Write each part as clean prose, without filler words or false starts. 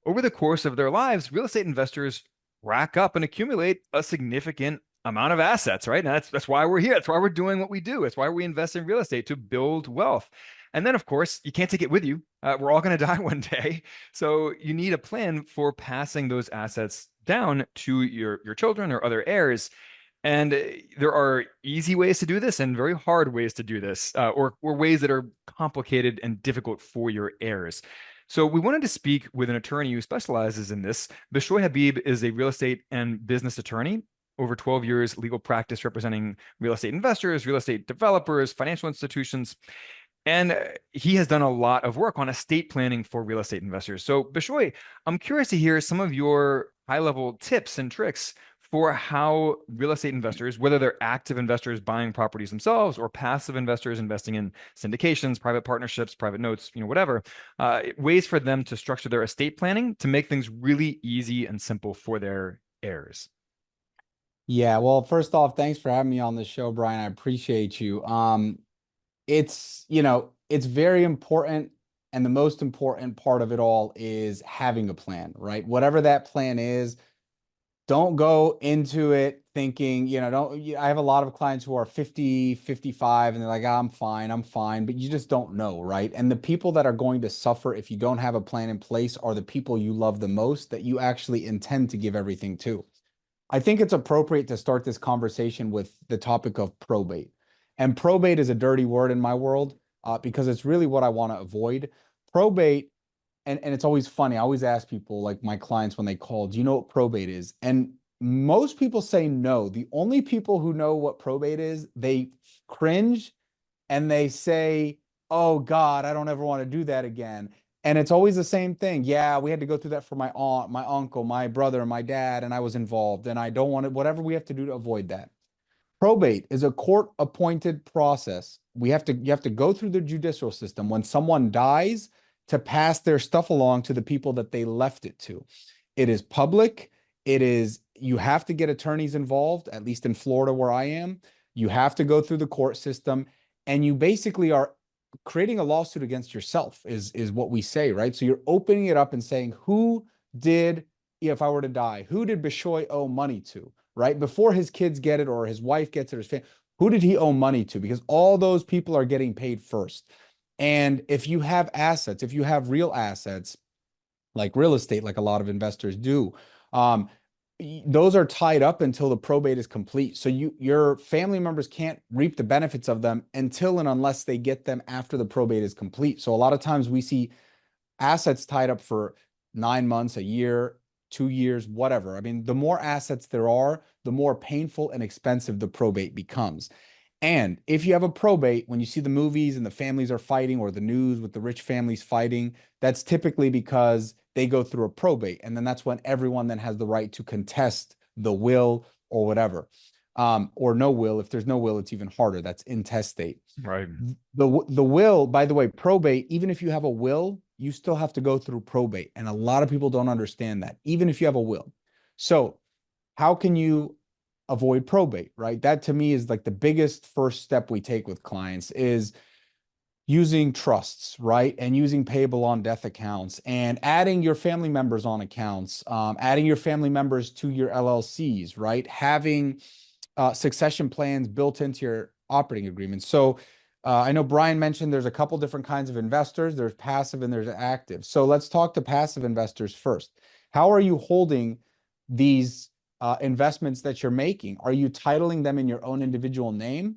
Over the course of their lives, real estate investors rack up and accumulate a significant amount of assets, right? And that's why we're here. That's why we're doing what we do. It's why we invest in real estate to build wealth. And then, of course, you can't take it with you. We're all going to die one day. So you need a plan for passing those assets down to your children or other heirs. And there are easy ways to do this and very hard ways to do this, or ways that are complicated and difficult for your heirs. So we wanted to speak with an attorney who specializes in this. Bishoy Habib is a real estate and business attorney, over 12 years legal practice representing real estate investors, real estate developers, financial institutions. And he has done a lot of work on estate planning for real estate investors. So, Bishoy, I'm curious to hear some of your high level tips and tricks for how real estate investors, whether they're active investors buying properties themselves or passive investors investing in syndications, private partnerships, private notes, whatever, ways for them to structure their estate planning to make things really easy and simple for their heirs. Yeah, well, first off, thanks for having me on the show, Brian. I appreciate you. It's very important, and the most important part of it all is having a plan, right? Whatever that plan is, don't go into it thinking, I have a lot of clients who are 50, 55, and they're like, I'm fine, but you just don't know, right? And the people that are going to suffer if you don't have a plan in place are the people you love the most that you actually intend to give everything to. I think it's appropriate to start this conversation with the topic of probate. And probate is a dirty word in my world because it's really what I want to avoid. Probate, and it's always funny. I always ask people, like my clients when they call, do you know what probate is? And most people say no. The only people who know what probate is, they cringe and they say, oh God, I don't ever want to do that again. And it's always the same thing. Yeah, we had to go through that for my aunt, my uncle, my brother, my dad, and I was involved. And I don't want it, whatever we have to do to avoid that. Probate is a court appointed process. You have to go through the judicial system when someone dies to pass their stuff along to the people that they left it to. It is public. You have to get attorneys involved, at least in Florida where I am. You have to go through the court system, and you basically are creating a lawsuit against yourself is what we say, right? So you're opening it up and saying, if I were to die, who did Bishoy owe money to, right? Before his kids get it or his wife gets it or his family, who did he owe money to? Because all those people are getting paid first. And if you have assets, if you have real assets, like real estate, like a lot of investors do, um, those are tied up until the probate is complete. So your family members can't reap the benefits of them until and unless they get them after the probate is complete. So a lot of times we see assets tied up for 9 months, a year, 2 years, whatever. I mean, the more assets there are, the more painful and expensive the probate becomes. And if you have a probate, when you see the movies and the families are fighting or the news with the rich families fighting, that's typically because they go through a probate. And then that's when everyone then has the right to contest the will or whatever. Or no will. If there's no will, it's even harder. That's intestate. Right. The will, by the way, probate, even if you have a will, you still have to go through probate. And a lot of people don't understand that, even if you have a will. So, how can you avoid probate, right? That to me is like the biggest first step we take with clients is using trusts, right? And using payable on death accounts and adding your family members on accounts, adding your family members to your LLCs, right? Having succession plans built into your operating agreements. So I know Brian mentioned there's a couple different kinds of investors. There's passive and there's active. So let's talk to passive investors first. How are you holding these investments that you're making? Are you titling them in your own individual name?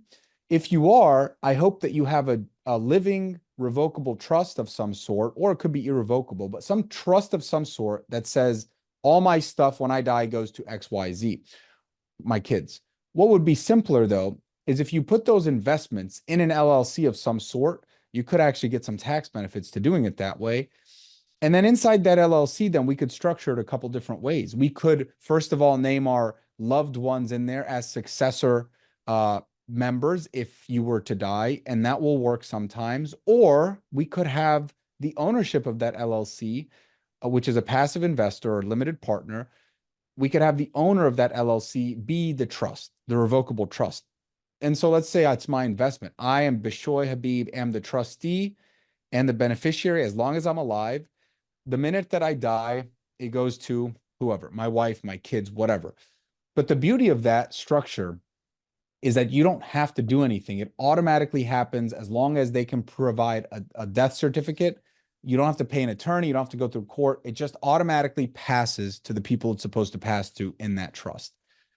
If you are, I hope that you have a living revocable trust of some sort, or it could be irrevocable, but some trust of some sort that says all my stuff when I die goes to XYZ, my kids. What would be simpler though is if you put those investments in an LLC of some sort, you could actually get some tax benefits to doing it that way. And then inside that LLC, then we could structure it a couple different ways. We could, first of all, name our loved ones in there as successor members if you were to die, and that will work sometimes. Or we could have the ownership of that LLC, which is a passive investor or limited partner. We could have the owner of that LLC be the trust, the revocable trust. And so let's say it's my investment. I am Bishoy Habib, am the trustee and the beneficiary as long as I'm alive. the minute that I die, it goes to whoever, my wife, my kids, whatever. But the beauty of that structure is that you don't have to do anything. It automatically happens as long as they can provide a death certificate. You don't have to pay an attorney. You don't have to go through court. It just automatically passes to the people it's supposed to pass to in that trust.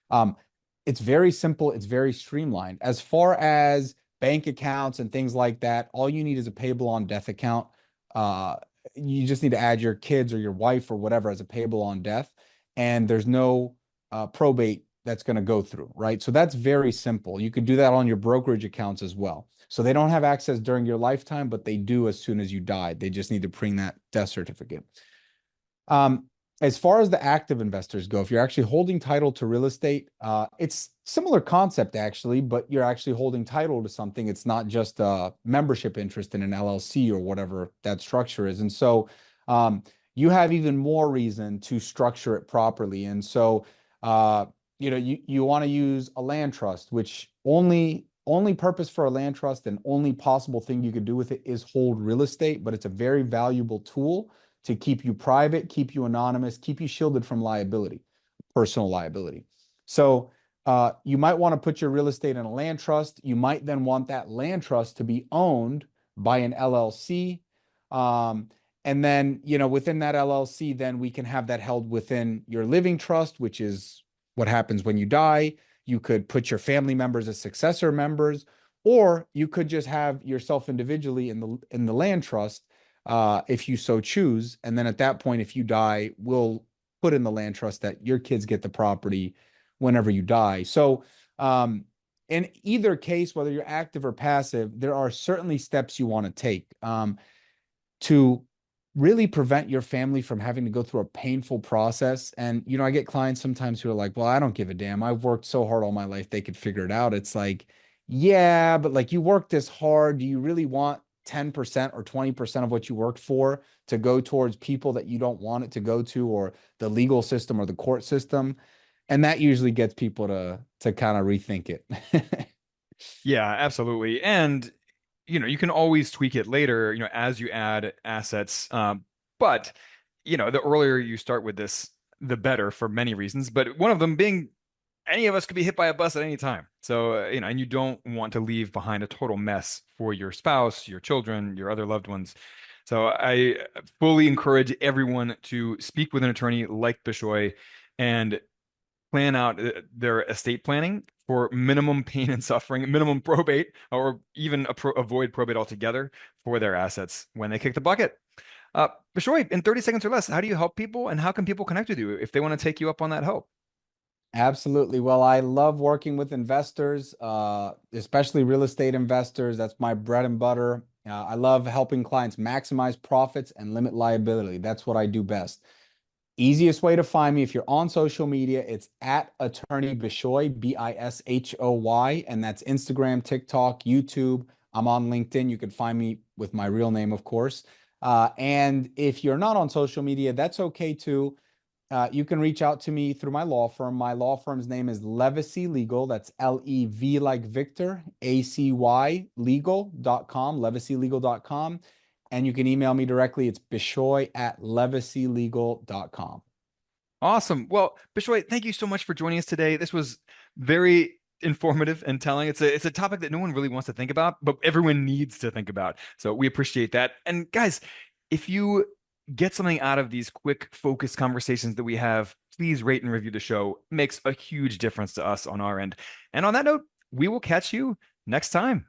Um, it's very simple. It's very streamlined. As far as bank accounts and things like that, all you need is a payable on death account. Uh, you just need to add your kids or your wife or whatever as a payable on death, and there's no probate that's going to go through, right? So that's very simple. You could do that on your brokerage accounts as well. So they don't have access during your lifetime, but they do as soon as you die. They just need to bring that death certificate. Um, as far as the active investors go, if you're actually holding title to real estate, it's similar concept actually, but you're actually holding title to something. It's not just a membership interest in an LLC or whatever that structure is. And so you have even more reason to structure it properly. And so you want to use a land trust, which only purpose for a land trust and only possible thing you could do with it is hold real estate, but it's a very valuable tool to keep you private, keep you anonymous, keep you shielded from liability, personal liability. So you might want to put your real estate in a land trust. You might then want that land trust to be owned by an LLC. And then, within that LLC, then we can have that held within your living trust, which is what happens when you die. You could put your family members as successor members, or you could just have yourself individually in the land trust, if you so choose. And then at that point, if you die, we'll put in the land trust that your kids get the property whenever you die. So in either case, whether you're active or passive, there are certainly steps you want to take to really prevent your family from having to go through a painful process. And, I get clients sometimes who are like, well, I don't give a damn. I've worked so hard all my life, they could figure it out. It's like, yeah, but like you worked this hard. Do you really want 10% or 20% of what you worked for to go towards people that you don't want it to go to, or the legal system or the court system? And that usually gets people to kind of rethink it. Yeah, absolutely. And you can always tweak it later, as you add assets. But the earlier you start with this, the better for many reasons. But one of them being any of us could be hit by a bus at any time. So, and you don't want to leave behind a total mess for your spouse, your children, your other loved ones. So I fully encourage everyone to speak with an attorney like Bishoy and plan out their estate planning for minimum pain and suffering, minimum probate, or even avoid probate altogether for their assets when they kick the bucket. Bishoy, in 30 seconds or less, how do you help people and how can people connect with you if they want to take you up on that help? Absolutely. Well, I love working with investors, especially real estate investors. That's my bread and butter. I love helping clients maximize profits and limit liability. That's what I do best. Easiest way to find me, if you're on social media, it's at Attorney Bishoy, Bishoy, and that's Instagram, TikTok, YouTube. I'm on LinkedIn. You can find me with my real name, of course. And if you're not on social media, that's okay too. You can reach out to me through my law firm. My law firm's name is Levacy Legal. That's Lev like Victor, ACY legal.com, levacylegal.com. And you can email me directly. It's Bishoy at levacylegal.com. Awesome. Well, Bishoy, thank you so much for joining us today. This was very informative and telling. It's a topic that no one really wants to think about, but everyone needs to think about. So we appreciate that. And guys, if you get something out of these quick, focused conversations that we have, please rate and review the show. It makes a huge difference to us on our end. And on that note, we will catch you next time.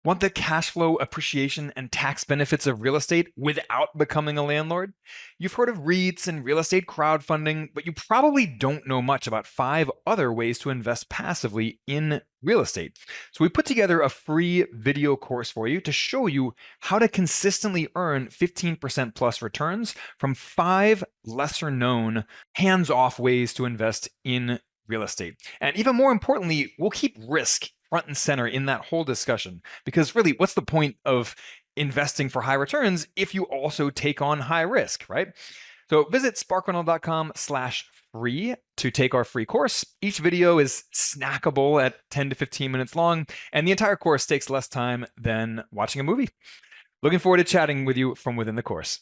Want the cash flow, appreciation, and tax benefits of real estate without becoming a landlord? You've heard of REITs and real estate crowdfunding, but you probably don't know much about 5 other ways to invest passively in real estate. So we put together a free video course for you to show you how to consistently earn 15% plus returns from 5 lesser known hands-off ways to invest in real estate. And even more importantly, we'll keep risk front and center in that whole discussion. Because really, what's the point of investing for high returns if you also take on high risk, right? So visit sparkrental.com/free to take our free course. Each video is snackable at 10 to 15 minutes long, and the entire course takes less time than watching a movie. Looking forward to chatting with you from within the course.